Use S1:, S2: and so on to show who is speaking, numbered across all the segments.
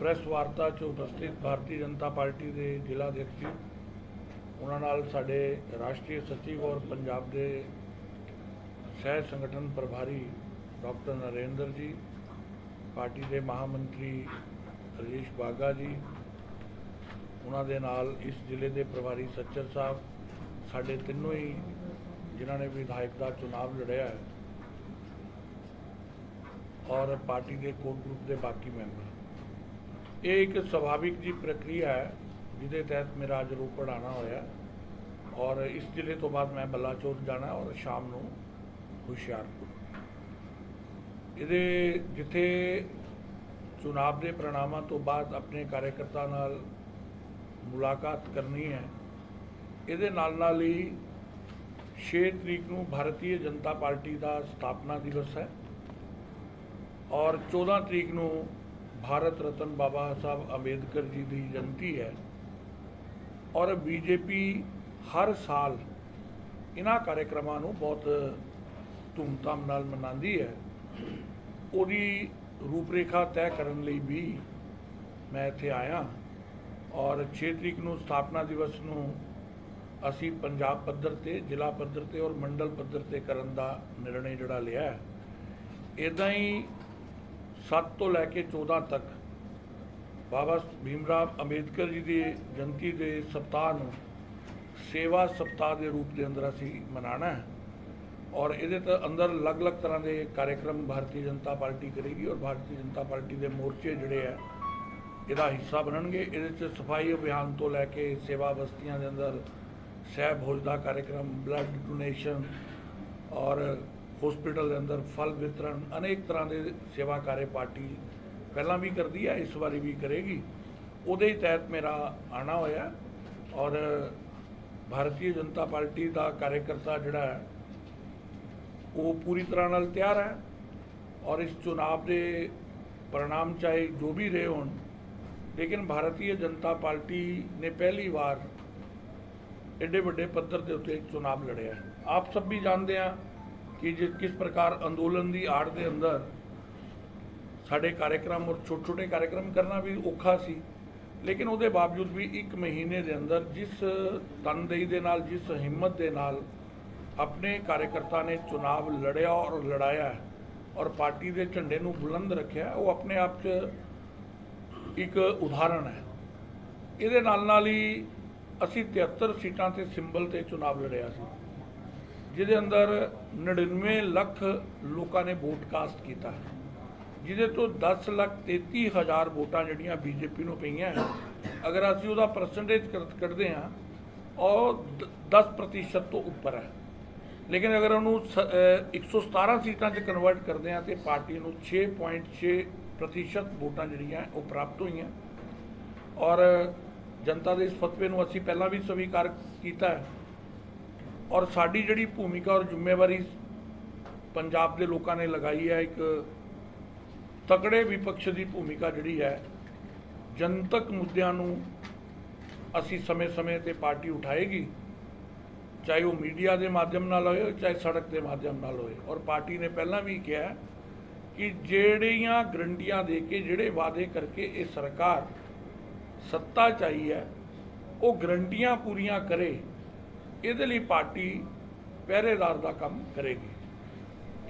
S1: Press ਵਾਰਤਾ 'ਚ ਉਪਸਥਿਤ Bharatiya Janata party ਦੇ ਜ਼ਿਲ੍ਹਾ ਅਧਿਕਸ਼ ਜੀ, ਉਹਨਾਂ ਨਾਲ ਸਾਡੇ ਰਾਸ਼ਟਰੀ ਸਚਿਵ ਔਰ ਪੰਜਾਬ ਦੇ ਸਹਿ ਸੰਗਠਨ ਪ੍ਰਭਾਰੀ ਡਾਕਟਰ ਨਰਿੰਦਰ ਜੀ, ਪਾर्टी के महामंत्री रजेश बाघा जी, उन्होंने नाल इस जिले के प्रभारी सच्चर साहब, साढ़े तीनों ही जिन्होंने विधायक का चुनाव लड़िया है, और पार्टी के कोर ग्रुप के बाकी मैंबर। ये एक स्वाभाविक जी प्रक्रिया है जिसके तहत मेरा अज रोपड़ आना होया, और इस जिले तो बाद मैं बलाचौर जाना और शाम को हुशियारपुर। ये जिथे चुनाव के परिणामों तो बाद अपने कार्यकर्ता नाल मुलाकात करनी है, ये नाल ही 6 तरीक को भारतीय जनता पार्टी का स्थापना दिवस है, और 14 तरीक को भारत रत्न बाबा साहब अंबेडकर जी की जयंती है। और बीजेपी हर साल इन्हां कार्यक्रमों को बहुत धूमधाम नाल मनाती है। उहदी रूपरेखा तय करने लई भी मैं इत्थे आया, और 6 तरीक को स्थापना दिवस को असी पंजाब पद्धर ते, जिला पद्धर ते और मंडल पद्धर ते करन दा निर्णय जिहड़ा लिया है। इदां ही 7 तो लैके 14 तक बाबा भीमराव अंबेडकर जी की जयंती के सप्ताह नूं सेवा सप्ताह के रूप के अंदर असी मनाना है, और ये अंदर अलग अलग तरह के कार्यक्रम भारतीय जनता पार्टी करेगी, और भारतीय जनता पार्टी के मोर्चे जोड़े है इसका हिस्सा बननगे। ये सफाई अभियान तो लैके सेवा बस्तियों के अंदर सह भोज का कार्यक्रम, ब्लड डोनेशन, और हॉस्पिटल के अंदर फल वितरण, अनेक तरह के सेवा कार्य पार्टी पहला भी करती है, इस बारी भी करेगी। उहदे ही तहत मेरा आना होया, और भारतीय जनता पार्टी का कार्यकर्ता जिहड़ा है वो पूरी तरह नाल तैयार है, और इस चुनाव के परिणाम चाहे जो भी रहे हों, लेकिन भारतीय जनता पार्टी ने पहली बार एडे बड़े पद्धर के उत्ते चुनाव लड़िया है। आप सब भी जानते हैं कि किस प्रकार अंदोलन की आड़ के अंदर साढ़े कार्यक्रम और छोटे छोटे कार्यक्रम करना भी औखा सी, लेकिन उसके बावजूद भी 1 महीने के अंदर जिस तनदेही के नाल, जिस हिम्मत के नाल अपने कार्यकर्ता ने चुनाव लड़िया और लड़ाया है, और पार्टी के झंडे को बुलंद रखा, वो अपने आप एक उदाहरण है। ये नाल ही असी 73 सीटां ते सिंबल ते चुनाव लड़िया सी, जिहदे अंदर 99 लाख लोगों ने वोट कास्ट किया, जिहदे तो 10,33,000 वोटां जिहड़ियां बीजेपी नूं पईयां। अगर असी उहदा परसेंटेज कढ़दे हैं और 10% तो उपर है, लेकिन अगर उन्होंने 117 सीटां च कन्वर्ट करते हैं तो पार्टी को 6.6% वोटां जिहड़ियां वो प्राप्त हुई, और जनता के इस फतवे को असी पहला भी स्वीकार किया है। और साड़ी जिहड़ी भूमिका और जिम्मेवारी पंजाब के लोगों ने लगाई है, एक तगड़े विपक्ष की भूमिका जिहड़ी है, जनतक मुद्दों नूं असी समय समय ते पार्टी उठाएगी, चाहे वो मीडिया के माध्यम नाल होए, चाहे सड़क के माध्यम नाल होए। और पार्टी ने पहला भी कहा कि ਜਿਹੜੀਆਂ ਗਰੰਟੀਆਂ दे के ਜਿਹੜੇ वादे करके ये सरकार सत्ता चाहिए वो गरंटियां पूरियां करे, ये लिए पार्टी पहरेदार का काम करेगी।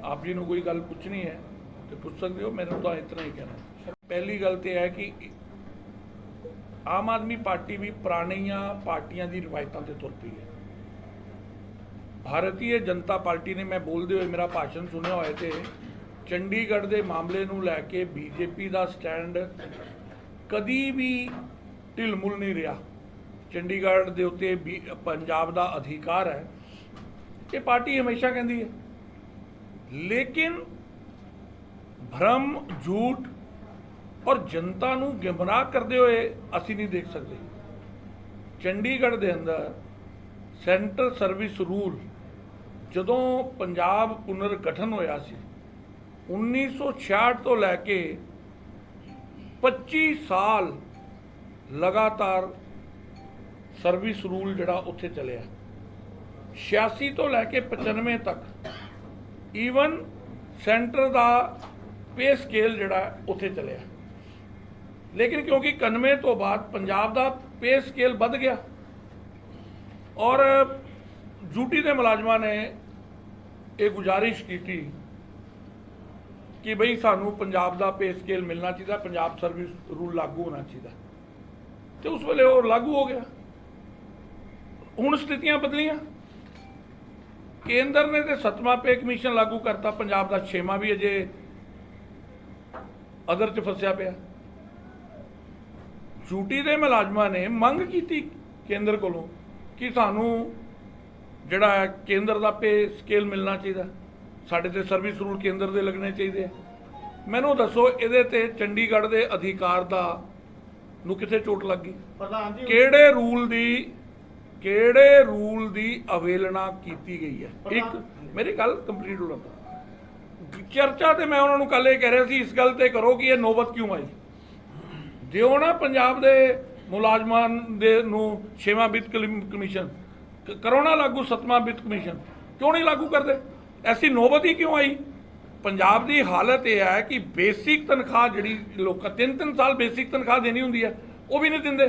S1: आप जी को कोई गल पूछनी है तो पूछ सकते हो, मैंने तो इतना ही कहना है। पहली गल तो है कि आम आदमी पार्टी भी पुरानिया पार्टियां की रिवायतों से तुर पई है। भारतीय जनता पार्टी ने, मैं बोलते हुए मेरा भाषण सुनिया होए थे, चंडीगढ़ के मामले नूं लैके बीजेपी का स्टैंड कदी भी ढिलमुल नहीं रहा। चंडीगढ़ के उत्ते पंजाब का अधिकार है, ये पार्टी हमेशा कहती है, लेकिन भ्रम, झूठ और जनता नूं गुमराह करते हुए असी नहीं देख सकते। चंडीगढ़ के अंदर सेंटर सर्विस रूल जदों पंजाब पुनर्गठन होया सी 1966 तो लैके 25 साल लगातार सर्विस रूल जिहड़ा उत्थे चलिया। 86 तो लैके 95 तक ईवन सेंटर का पे स्केल जिहड़ा उत्थे चलिया। लेकिन क्योंकि 91 तो बाद पंजाब का पे स्केल बढ़ गया और ड्यूटी के मुलाजमान ने ये गुजारिश की थी कि बई सानू पंजाब का पे स्केल मिलना चाहिए, पंजाब सर्विस रूल लागू होना चाहिए, तो उस वेले वो लागू हो गया। हुण स्थितियां बदलियां, केंद्र ने तो 7वां पे कमीशन लागू करता, पंजाब का 6वां भी अजे अदर च फसिया पिया। ड्यूटी के मुलाजमान ने मंग की केंद्र कोलों कि सानू जिहड़ा केंद्र का पे स्केल मिलना चाहिए, साडे ते सर्विस रूल केंद्र के लगने चाहिए। मैनू दसो इहदे ते चंडीगढ़ के अधिकार दा नूं किथे चोट लग गई? किहड़े रूल दी अवेलना की गई है? एक मेरी गल कंप्लीट हो लगा। चर्चा तो मैं उन्होंने कल ये कह रहा सी, इस गल ते करो कि ये नौबत क्यों आई। दिओ ना पंजाब के मुलाजमान दे नूं 6वां वित्त कमीशन, करो ना लागू 7वां वित्त कमीशन, क्यों नहीं लागू करते? ऐसी नौबत ही क्यों आई? पंजाब की हालत यह है कि बेसिक तनख्वाह जी लोग 3-3 साल बेसिक तनख्वाह देनी होंगी है, वो भी नहीं देंगे।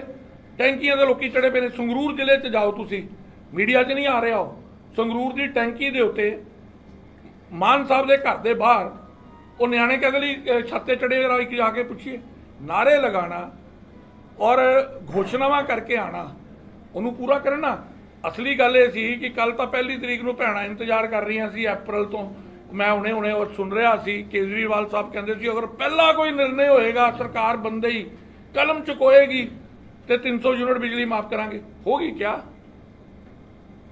S1: टैंकियां के लोग चढ़े पे ने। संगरूर जिले च जाओ, तुसी मीडिया च नहीं आ रहे हो, संगरूर की टैंकी के उत्ते मान साहब के घर के बाहर वो न्याणे कहते लिए छत ते चढ़े एक जाके पूछिए, नारे लगाना और घोषणावां करके आना, उन्होंने पूरा करना। असली गल ये सी कि कल तो 1 तरीक नूं भैणां इंतजार कर रही सी अप्रैल तो। मैं हुणे हुणे और सुन रहा सी केजरीवाल साहब कहते सी अगर पहला कोई निर्णय होएगा सरकार बंदे ही कलम चुकोएगी तो 300 यूनिट बिजली माफ करांगे। होगी क्या?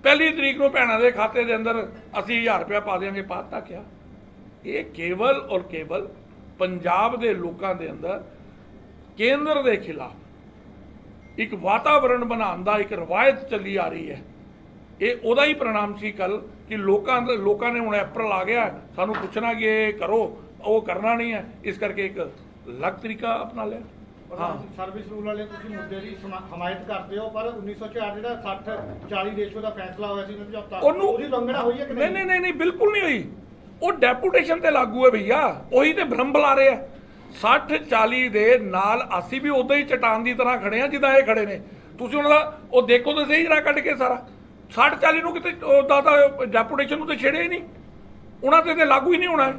S1: 1 तरीक नूं भैणां दे खाते दे अंदर असीं 1000 रुपया पा देंगे, पाता क्या? ये केवल और केवल पंजाब के लोगों के अंदर केंद्र के खिलाफ एक वातावरण बनाने का एक रवायत चली आ रही है। ये उहदा ही परिणाम सी कल कि लोगों ने हुण अप्रैल आ गया, सानू पुछना कि ये करो, वो करना नहीं है, इस करके एक अलग तरीका अपना लिया। हाँ,
S2: सर्विस रूल वाले तुसीं मुद्दे की हमायत करते हो, पर 1904 ਜਿਹੜਾ 60-40 ਰੇਸ਼ੋ ਦਾ ਫੈਸਲਾ ਹੋਇਆ ਸੀ ਸਮਝੌਤਾ, ਉਹਦੀ ਉਲੰਘਣਾ ਹੋਈ ਹੈ ਕਿ
S1: नहीं? नहीं नहीं बिल्कुल नहीं हुई। वो डेपूटेशन ते लागू है भैया, ਉਹੀ ਤੇ ਭਰਮ ਬੁਲਾ ਰਹੇ ਆ। 60-40 ਦੇ ਨਾਲ ਅਸੀਂ ਵੀ ਉਦਾਂ ਹੀ ਚਟਾਨ ਦੀ ਤਰ੍ਹਾਂ ਖੜੇ ਆ ਜਿੱਦਾਂ ਇਹ ਖੜੇ ਨੇ। ਤੁਸੀਂ ਉਹਨਾਂ ਦਾ ਉਹ ਦੇਖੋ ਤਾਂ ਸਹੀ ਜਰਾ ਕੱਢ ਕੇ ਸਾਰਾ 60-40 ਨੂੰ ਕਿਤੇ ਉਹਦਾ ਤਾਂ ਡੈਪੂਟੇਸ਼ਨ ਨੂੰ ਤੇ ਛੇੜਿਆ ਹੀ ਨਹੀਂ, ਉਹਨਾਂ ਤੇ ਲਾਗੂ ਹੀ ਨਹੀਂ ਹੋਣਾ।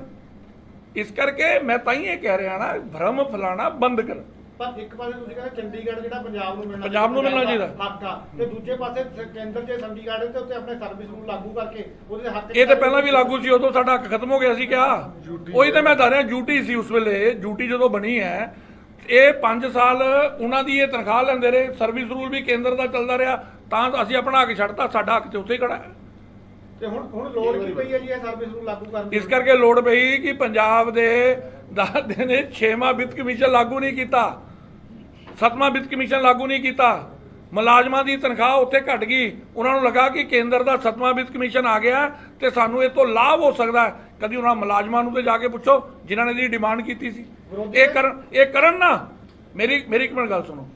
S1: ਇਸ ਕਰਕੇ ਮੈਂ ਤਾਂ ਹੀ ਇਹ ਕਹਿ ਰਿਹਾ ਨਾ, ਭਰਮ ਫੈਲਾਣਾ ਬੰਦ ਕਰ।
S2: ਪਰ ਇੱਕ ਪਾਸੇ ਤੁਸੀਂ ਕਹਿੰਦੇ ਚੰਡੀਗੜ੍ਹ ਜਿਹੜਾ ਪੰਜਾਬ ਨੂੰ ਮਿਲਣਾ
S1: ਚਾਹੀਦਾ
S2: ਹੱਕ ਆ, ਤੇ ਦੂਜੇ ਪਾਸੇ ਕੇਂਦਰ ਜੇ ਚੰਡੀਗੜ੍ਹ ਦੇ ਉੱਤੇ ਆਪਣੇ ਸਰਵਿਸ ਰੂਲ ਲਾਗੂ ਕਰਕੇ ਉਹਦੇ ਹੱਕ।
S1: ਇਹ ਤਾਂ ਪਹਿਲਾਂ ਵੀ ਲਾਗੂ ਸੀ, ਉਦੋਂ ਸਾਡਾ ਹੱਕ ਖਤਮ ਹੋ ਗਿਆ ਸੀ ਕਿਆ? ਉਹੀ ਤਾਂ ਮੈਂ ਦੱਸ ਰਿਹਾ, ਡਿਊਟੀ ਸੀ ਉਸ ਵੇਲੇ। ਡਿਊਟੀ ਜਦੋਂ ਬਣੀ ਹੈ, ਇਹ 5 ਸਾਲ ਉਹਨਾਂ ਦੀ ਇਹ ਤਨਖਾਹ ਲੈਂਦੇ ਰਹੇ, ਸਰਵਿਸ ਰੂਲ ਵੀ ਕੇਂਦਰ ਦਾ ਚੱਲਦਾ ਰਿਹਾ, ਤਾਂ ਅਸੀਂ ਆਪਣਾ ਹੱਕ ਛੱਡਤਾ, ਸਾਡਾ ਹੱਕ ਤੇ ਉੱਥੇ ਹੀ ਖੜਾ ਹੈ।
S2: ਤੇ ਹੁਣ ਲੋੜ ਕੀ ਪਈ ਹੈ ਜੀ ਇਹ ਸਰਵਿਸ ਰੂਲ ਲਾਗੂ ਕਰਨ ਦੀ?
S1: ਇਸ ਕਰਕੇ ਲੋੜ ਪਈ ਕਿ ਪੰਜਾਬ ਦੇ ਦੱਸਦੇ ਨੇ 6ਵਾਂ ਵਿੱਤ ਕਮਿਸ਼ਨ ਲਾਗੂ ਨਹੀਂ ਕੀਤਾ, 7ਵਾਂ ਵਿੱਤ ਕਮਿਸ਼ਨ ਲਾਗੂ ਨਹੀਂ ਕੀਤਾ, ਮੁਲਾਜ਼ਮਾਂ ਦੀ ਤਨਖਾਹ ਉੱਥੇ ਘਟ ਗਈ। ਉਹਨਾਂ ਨੂੰ ਲੱਗਾ ਕਿ ਕੇਂਦਰ ਦਾ 7ਵਾਂ ਵਿੱਤ ਕਮਿਸ਼ਨ ਆ ਗਿਆ ਤੇ ਸਾਨੂੰ ਇਹ ਤੋਂ ਲਾਭ ਹੋ ਸਕਦਾ ਹੈ। ਕਦੀ ਉਹਨਾਂ ਮੁਲਾਜ਼ਮਾਂ ਨੂੰ ਤੇ ਜਾ ਕੇ ਪੁੱਛੋ ਜਿਨ੍ਹਾਂ ਨੇ ਇਹਦੀ ਡਿਮਾਂਡ ਕੀਤੀ ਸੀ। ਇਹ ਕਰਨ ਨਾ। ਮੇਰੀ ਇੱਕ ਮਿੰਟ ਗੱਲ ਸੁਣੋ।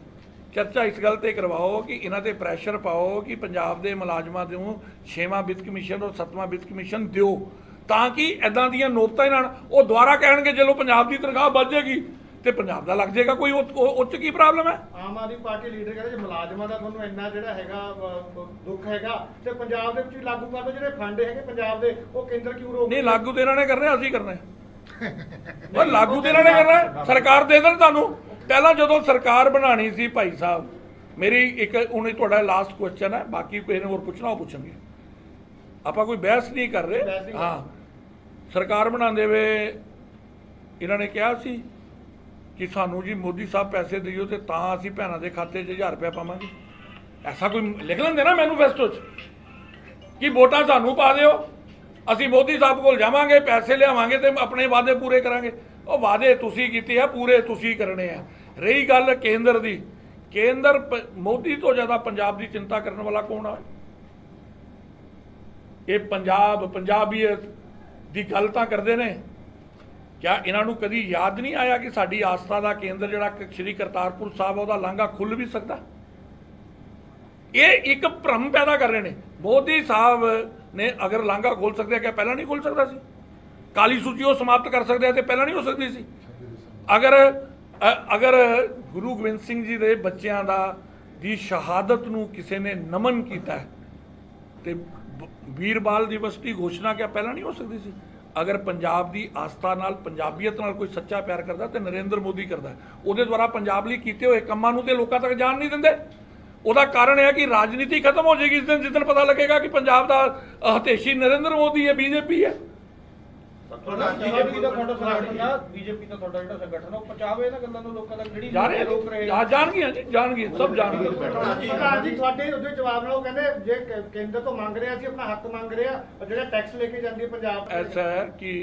S1: ਚਰਚਾ ਇਸ ਗੱਲ ਤੇ ਕਰਵਾਓ ਕਿ ਇਹਨਾਂ ਤੇ ਪ੍ਰੈਸ਼ਰ ਪਾਓ ਕਿ ਪੰਜਾਬ ਦੇ ਮੁਲਾਜ਼ਮਾਂ ਨੂੰ 6ਵਾਂ ਵਿੱਤ ਕਮਿਸ਼ਨ ਔਰ 7ਵਾਂ ਵਿੱਤ ਕਮਿਸ਼ਨ ਦਿਓ, ਤਾਂ ਕਿ ਇਦਾਂ ਦੀਆਂ ਨੋਬਤਾਂ ਨਾਲ ਉਹ ਦੁਬਾਰਾ ਕਹਿਣਗੇ ਜਦੋਂ ਪੰਜਾਬ ਦੀ ਤਨਖਾਹ ਵੱਧ ਜਾਏਗੀ ਤੇ ਪੰਜਾਬ ਦਾ ਲੱਗ ਜਾਏਗਾ ਕੋਈ। ਉਹ 'ਚ ਕੀ ਪ੍ਰੋਬਲਮ ਹੈ?
S2: ਆਮ ਆਦਮੀ ਪਾਰਟੀ ਲੀਡਰ ਕਹਿੰਦੇ ਜੇ ਮੁਲਾਜ਼ਮਾਂ ਦਾ ਤੁਹਾਨੂੰ ਇੰਨਾ ਜਿਹੜਾ ਹੈਗਾ ਦੁੱਖ ਹੈਗਾ ਤੇ ਪੰਜਾਬ ਦੇ ਵਿੱਚ ਵੀ ਲਾਗੂ ਕਰ ਦਿਓ। ਜਿਹੜੇ ਫੰਡ ਹੈਗੇ ਪੰਜਾਬ ਦੇ ਉਹ ਕੇਂਦਰ ਕਿਉਂ ਰੋਕ?
S1: ਨਹੀਂ, ਲਾਗੂ ਤੇ ਇਹਨਾਂ ਨੇ ਕਰਨਾ, ਅਸੀਂ ਕਰਨਾ। ਪਰ ਲਾਗੂ ਤੇ ਇਹਨਾਂ ਨੇ ਕਰਨਾ, ਸਰਕਾਰ ਦੇ ਦੇਣ ਤੁਹਾਨੂੰ। ਪਹਿਲਾਂ ਜਦੋਂ ਸਰਕਾਰ ਬਣਾਣੀ ਸੀ ਭਾਈ ਸਾਹਿਬ, ਮੇਰੀ ਇੱਕ ਹੁਣ ਤੁਹਾਡਾ ਲਾਸਟ ਕੁਐਸਚਨ ਹੈ, ਬਾਕੀ ਕਿਸੇ ਨੇ ਹੋਰ ਪੁੱਛਣਾ ਉਹ ਪੁੱਛਣਗੇ, ਆਪਾਂ ਕੋਈ ਬਹਿਸ ਨਹੀਂ ਕਰ ਰਹੇ। ਹਾਂ, ਸਰਕਾਰ ਬਣਾਉਂਦੇ ਵੇ ਇਹਨਾਂ ਨੇ ਕਿਹਾ ਸੀ कि सानू जी मोदी साहब पैसे दिओ तो असी भैनों के खाते 1000 रुपया पावांगे। ऐसा कोई लिख लेंगे ना मैनूफेस्टो कि वोटां सानू पा दिओ, असी मोदी साहब को जावांगे, पैसे लियावांगे तो अपने वादे पूरे करांगे। वो वादे तुसी कीते आ, पूरे तुसी करने आ। रही गल केंद्र की, केंद्र मोदी तो ज़्यादा पंजाब की चिंता करने वाला कौन है? ये पंजाबीयत की गल तां करदे ने। क्या इन्हों कभी याद नहीं आया कि साड़ी आस्था का केंद्र जो श्री करतारपुर साहब है लांघा खुल भी सकता? ये एक भ्रम पैदा कर रहे हैं। मोदी साहब ने अगर लांघा खोल सकते क्या पहला नहीं खोल सकता सी? काली सूची वो समाप्त कर सकते हैं तो पहला नहीं हो सकती सी? अगर ਅਗਰ ਗੁਰੂ ਗੋਬਿੰਦ ਸਿੰਘ ਜੀ ਦੇ ਬੱਚਿਆਂ ਦੀ ਸ਼ਹਾਦਤ ਨੂੰ ਕਿਸੇ ਨੇ ਨਮਨ ਕੀਤਾ ਹੈ ਤੇ ਵੀਰ ਬਾਲ ਦਿਵਸ ਦੀ ਘੋਸ਼ਣਾ ਕਿਆ ਪਹਿਲਾਂ ਨਹੀਂ ਹੋ ਸਕਦੀ ਸੀ? ਅਗਰ ਪੰਜਾਬ ਦੀ ਆਸਥਾ ਨਾਲ ਪੰਜਾਬੀਅਤ ਨਾਲ ਕੋਈ ਸੱਚਾ ਪਿਆਰ ਕਰਦਾ ਤੇ ਨਰਿੰਦਰ ਮੋਦੀ ਕਰਦਾ। ਉਹਦੇ ਦੁਆਰਾ ਪੰਜਾਬ ਲਈ ਕੀਤੇ ਹੋਏ ਕੰਮਾਂ ਨੂੰ ਤੇ ਲੋਕਾਂ ਤੱਕ ਜਾਣ ਨਹੀਂ ਦਿੰਦੇ। ਉਹਦਾ ਕਾਰਨ ਇਹ ਹੈ ਕਿ ਰਾਜਨੀਤੀ ਖਤਮ ਹੋ ਜਾਏਗੀ ਜਿਸ ਦਿਨ ਪਤਾ ਲੱਗੇਗਾ ਕਿ ਪੰਜਾਬ ਦਾ ਹਤੇਸ਼ੀ ਨਰਿੰਦਰ ਮੋਦੀ ਹੈ, ਬੀਜੇਪੀ ਹੈ।
S2: ਬੀਜੇਪੀ ਦਾ ਤੁਹਾਡਾ ਸੰਗਠਨ, ਬੀਜੇਪੀ ਦਾ ਤੁਹਾਡਾ ਜਿਹੜਾ ਸੰਗਠਨ ਉਹ ਪਹੁੰਚਾਵੇ ਇਹਨਾਂ ਗੱਲਾਂ ਨੂੰ ਲੋਕਾਂ ਤੱਕ, ਜਿਹੜੀ ਲੋਕ ਰਹੇ
S1: ਜਾਣਗੀਆਂ ਜੀ, ਜਾਣਗੀਆਂ, ਸਭ ਜਾਣਗੇ।
S2: ਪ੍ਰਧਾਨ ਜੀ ਤੁਹਾਡੇ ਉਹਦੇ ਜਵਾਬ ਨਾਲ ਉਹ ਕਹਿੰਦੇ ਜੇ ਕੇਂਦਰ ਤੋਂ ਮੰਗ ਰਹੇ ਅਸੀਂ ਆਪਣਾ ਹੱਕ ਮੰਗ ਰਹੇ ਆ, ਜਿਹੜਾ ਟੈਕਸ ਲੈ ਕੇ ਜਾਂਦੀ ਹੈ ਪੰਜਾਬ।
S1: ਐਸਾ ਹੈ ਕਿ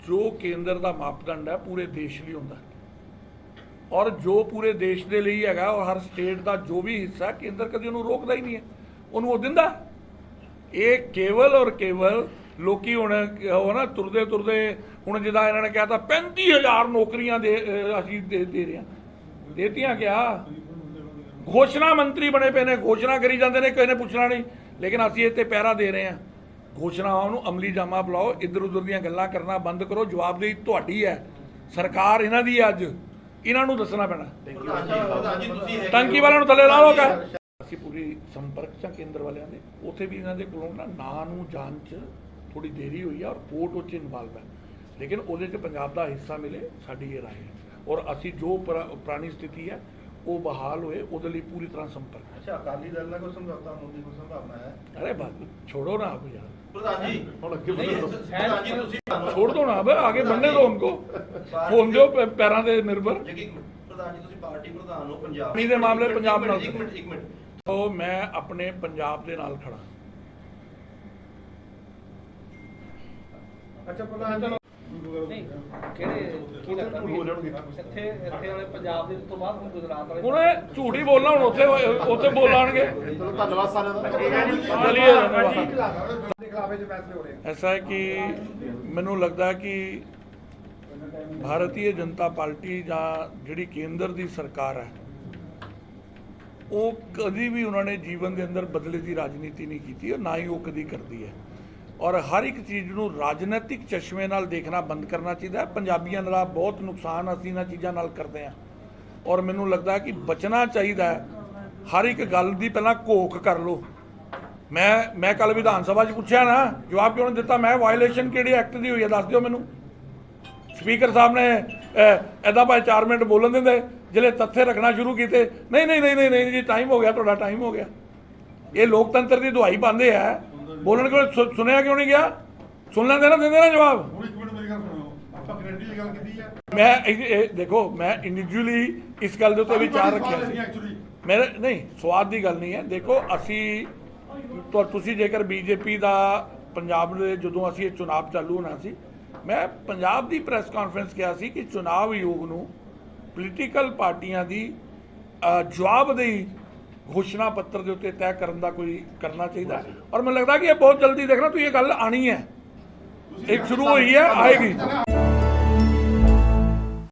S1: ਜੋ ਕੇਂਦਰ ਦਾ ਮਾਪਦੰਡ ਹੈ ਪੂਰੇ ਦੇਸ਼ ਲਈ ਹੁੰਦਾ ਔਰ ਜੋ ਪੂਰੇ ਦੇਸ਼ ਦੇ ਲਈ ਹੈਗਾ ਔਰ ਹਰ ਸਟੇਟ ਦਾ ਜੋ ਵੀ ਹਿੱਸਾ ਕੇਂਦਰ ਕਦੇ ਉਹਨੂੰ ਰੋਕਦਾ ਹੀ ਨਹੀਂ ਹੈ, ਉਹਨੂੰ ਉਹ ਦਿੰਦਾ। ਇਹ ਕੇਵਲ ਔਰ ਕੇਵਲ ਲੋਕੀ ਹੁਣ ਉਹ ਨਾ ਤੁਰਦੇ ਹੁਣ ਜਿੱਦਾਂ ਇਹਨਾਂ ਨੇ ਕਿਹਾ ਤਾਂ 35,000 ਨੌਕਰੀਆਂ ਅਸੀਂ ਦੇ ਰਹੇ ਹਾਂ, ਦੇਤੀਆਂ ਕਿਆ? ਘੋਸ਼ਣਾ ਮੰਤਰੀ ਬਣੇ ਪਏ ਨੇ, ਘੋਸ਼ਣਾ ਕਰੀ ਜਾਂਦੇ ਨੇ, ਕਿਸੇ ਨੇ ਪੁੱਛਣਾ ਨਹੀਂ। ਲੇਕਿਨ ਅਸੀਂ ਇੱਥੇ ਪਹਿਰਾ ਦੇ ਰਹੇ ਹਾਂ, ਘੋਸ਼ਣਾਵਾਂ ਨੂੰ ਅਮਲੀ ਜਾਮਾ ਬੁਲਾਓ, ਇੱਧਰ ਉੱਧਰ ਦੀਆਂ ਗੱਲਾਂ ਕਰਨਾ ਬੰਦ ਕਰੋ। ਜਵਾਬਦੇਹੀ ਤੁਹਾਡੀ ਹੈ, ਸਰਕਾਰ ਇਹਨਾਂ ਦੀ ਹੈ, ਅੱਜ ਇਹਨਾਂ ਨੂੰ ਦੱਸਣਾ ਪੈਣਾ। ਟੰਕੀ ਵਾਲਿਆਂ ਨੂੰ ਥੱਲੇ ਲਾ ਲਓ ਕਾ। ਅਸੀਂ ਪੂਰੀ ਸੰਪਰਕ ਚ ਕੇਂਦਰ ਵਾਲਿਆਂ ਦੇ, ਉੱਥੇ ਵੀ ਇਹਨਾਂ ਦੇ ਕੋਲੋਂ ਨਾ ਨਾਂ ਨੂੰ ਜਾਣ 'ਚ ਥੋੜੀ ਦੇਰੀ ਹੋਈ ਹੈ ਔਰ ਕੋਰਟ ਉਹ 'ਚ ਇਨਵਾਲਵ ਹੈ, ਲੇਕਿਨ ਉਹਦੇ 'ਚ ਪੰਜਾਬ ਦਾ ਹਿੱਸਾ ਮਿਲੇ, ਸਾਡੀ ਇਹ ਰਾਏ ਹੈ। ਔਰ ਅਸੀਂ ਜੋ ਪੁਰਾਣੀ ਸਥਿਤੀ ਹੈ ਉਹ ਬਹਾਲ ਹੋਏ, ਉਹਦੇ ਲਈ ਪੂਰੀ ਤਰ੍ਹਾਂ ਸੰਪਰਕ।
S3: ਅੱਛਾ, ਅਕਾਲੀ ਦਲ ਨਾਲ ਕੋਈ ਸਮਝੌਤਾ ਹੋਣ ਦੀ ਕੋਈ ਸੰਭਾਵਨਾ ਹੈ?
S1: ਅਰੇ ਬਾਤ ਛੋੜੋ ना आप यार,
S3: प्रधान जी प्रधान जी
S1: छोड़ दो ना, अब आगे बढ़ने दो उनको, होने दो पैरों ਦੇ ਨਿਰਭਰ।
S3: प्रधान जी ਤੁਸੀਂ ਪਾਰਟੀ ਪ੍ਰਧਾਨ ਹੋ ਪੰਜਾਬ
S1: ਪਾਣੀ ਦੇ ਮਾਮਲੇ ਪੰਜਾਬ ਨਾਲ।
S3: ਇੱਕ ਮਿੰਟ
S1: ਉਹ ਮੈਂ ਆਪਣੇ ਪੰਜਾਬ ਦੇ ਨਾਲ ਖੜਾ।
S2: ਅੱਛਾ ਪ੍ਰਧਾਨ ਜੀ
S4: ਨਹੀਂ ਕਿਹੜੇ ਕੀ ਲੱਗਦਾ ਵੀ ਇੱਥੇ ਵਾਲੇ ਪੰਜਾਬ ਦੇ ਤੋਂ ਬਾਅਦ ਹੁਣ ਗੁਜਰਾਤ ਵਾਲੇ
S1: ਹੁਣ ਇਹ ਝੂਠ ਹੀ ਬੋਲਣਾ, ਹੁਣ ਉੱਥੇ ਬੋਲਾਂਗੇ।
S3: ਧੰਨਵਾਦ ਸਾਰਿਆਂ ਦਾ।
S1: ਚਲਿਏ ਧੰਨਵਾਦ।
S2: ਦੇ ਖਿਲਾਫ ਜੋ ਫੈਸਲੇ ਹੋ ਰਹੇ ਆ।
S1: ऐसा है कि ਮੈਨੂੰ ਲੱਗਦਾ ਕਿ ਭਾਰਤੀ ਜਨਤਾ ਪਾਰਟੀ ਜਾਂ ਜਿਹੜੀ ਕੇਂਦਰ ਦੀ ਸਰਕਾਰ ਹੈ ਉਹ ਕਦੀ ਵੀ ਉਹਨਾਂ ਨੇ ਜੀਵਨ ਦੇ ਅੰਦਰ ਬਦਲੇ ਦੀ ਰਾਜਨੀਤੀ ਨਹੀਂ ਕੀਤੀ ਔਰ ਨਾ ਹੀ ਉਹ ਕਦੀ ਕਰਦੀ ਹੈ। ਔਰ ਹਰ ਇੱਕ ਚੀਜ਼ ਨੂੰ ਰਾਜਨੀਤਿਕ ਚਸ਼ਮੇ ਨਾਲ ਦੇਖਣਾ ਬੰਦ ਕਰਨਾ ਚਾਹੀਦਾ ਹੈ। ਪੰਜਾਬੀਆਂ ਦਾ ਬਹੁਤ ਨੁਕਸਾਨ ਅਸੀਂ ਇਹਨਾਂ ਚੀਜ਼ਾਂ ਨਾਲ ਕਰਦੇ ਹਾਂ ਔਰ ਮੈਨੂੰ ਲੱਗਦਾ ਕਿ ਬਚਣਾ ਚਾਹੀਦਾ ਹੈ। ਹਰ ਇੱਕ ਗੱਲ ਦੀ ਪਹਿਲਾਂ ਘੋਖ ਕਰ ਲਓ। ਮੈਂ ਕੱਲ ਵਿਧਾਨ ਸਭਾ 'ਚ ਪੁੱਛਿਆ ਨਾ, ਜਵਾਬ ਕਿਉਂ ਨਹੀਂ ਦਿੱਤਾ? ਮੈਂ ਵਾਇਲੇਸ਼ਨ ਕਿਹੜੀ ਐਕਟ ਦੀ ਹੋਈ ਹੈ ਦੱਸ ਦਿਓ ਮੈਨੂੰ। ਸਪੀਕਰ ਸਾਹਿਬ ਨੇ ਐਦਾਂ ਭਾਈ 4 ਮਿੰਟ ਬੋਲਣ ਦਿੰਦੇ, ਜਿਹੜੇ ਤੱਥੇ ਰੱਖਣਾ ਸ਼ੁਰੂ ਕੀਤੇ, ਨਹੀਂ ਜੀ ਟਾਈਮ ਹੋ ਗਿਆ, ਤੁਹਾਡਾ ਟਾਈਮ ਹੋ ਗਿਆ। ਇਹ ਲੋਕਤੰਤਰ ਦੀ ਦੁਹਾਈ ਪਾਉਂਦੇ ਆ, ਬੋਲਣ ਕਿਉਂ ਸੁਣਿਆ ਕਿਉਂ ਨਹੀਂ ਗਿਆ? ਸੁਣ ਲੈਂਦੇ ਨਾ, ਦਿੰਦੇ ਨਾ ਜਵਾਬ।
S3: ਹੁਣ ਇੱਕ ਮਿੰਟ ਮੇਰੀ ਗੱਲ ਸੁਣੋ, ਆਪਾਂ ਗਰੰਟੀ ਦੀ ਗੱਲ ਕੀਤੀ ਹੈ।
S1: ਮੈਂ ਇਹ ਦੇਖੋ, ਮੈਂ ਇੰਡੀਵਿਜੂਅਲੀ ਇਸ ਗੱਲ ਦੇ ਉੱਤੇ ਵਿਚਾਰ ਰੱਖਿਆ ਸੀ। ਮੇਰੇ ਨਹੀਂ ਸਵਾਦ ਦੀ ਗੱਲ ਨਹੀਂ ਹੈ। ਦੇਖੋ ਅਸੀਂ ਤੁਸੀਂ ਜੇਕਰ ਬੀਜੇਪੀ ਦਾ ਪੰਜਾਬ ਦੇ ਜਦੋਂ ਅਸੀਂ ਇਹ ਚੁਣਾਵ ਚਾਲੂ ਹੋਣਾ ਸੀ, ਮੈਂ ਪੰਜਾਬ ਦੀ ਪ੍ਰੈਸ ਕਾਨਫਰੰਸ ਕਿਹਾ ਸੀ ਕਿ ਚੁਣਾਵ ਆਯੋਗ ਨੂੰ ਪੋਲੀਟੀਕਲ ਪਾਰਟੀਆਂ ਦੀ ਜਵਾਬਦੇਹੀ ਘੋਸ਼ਣਾ ਪੱਤਰ ਦੇ ਉੱਤੇ ਤੈਅ ਕਰਨ ਦਾ ਕੋਈ ਕਰਨਾ ਚਾਹੀਦਾ ਔਰ ਮੈਨੂੰ ਲੱਗਦਾ ਕਿ ਇਹ ਬਹੁਤ ਜਲਦੀ ਦੇਖਣਾ ਤੁਸੀਂ ਇਹ ਗੱਲ ਆਣੀ ਹੈ, ਇਹ ਸ਼ੁਰੂ ਹੋਈ ਹੈ, ਆਏਗੀ।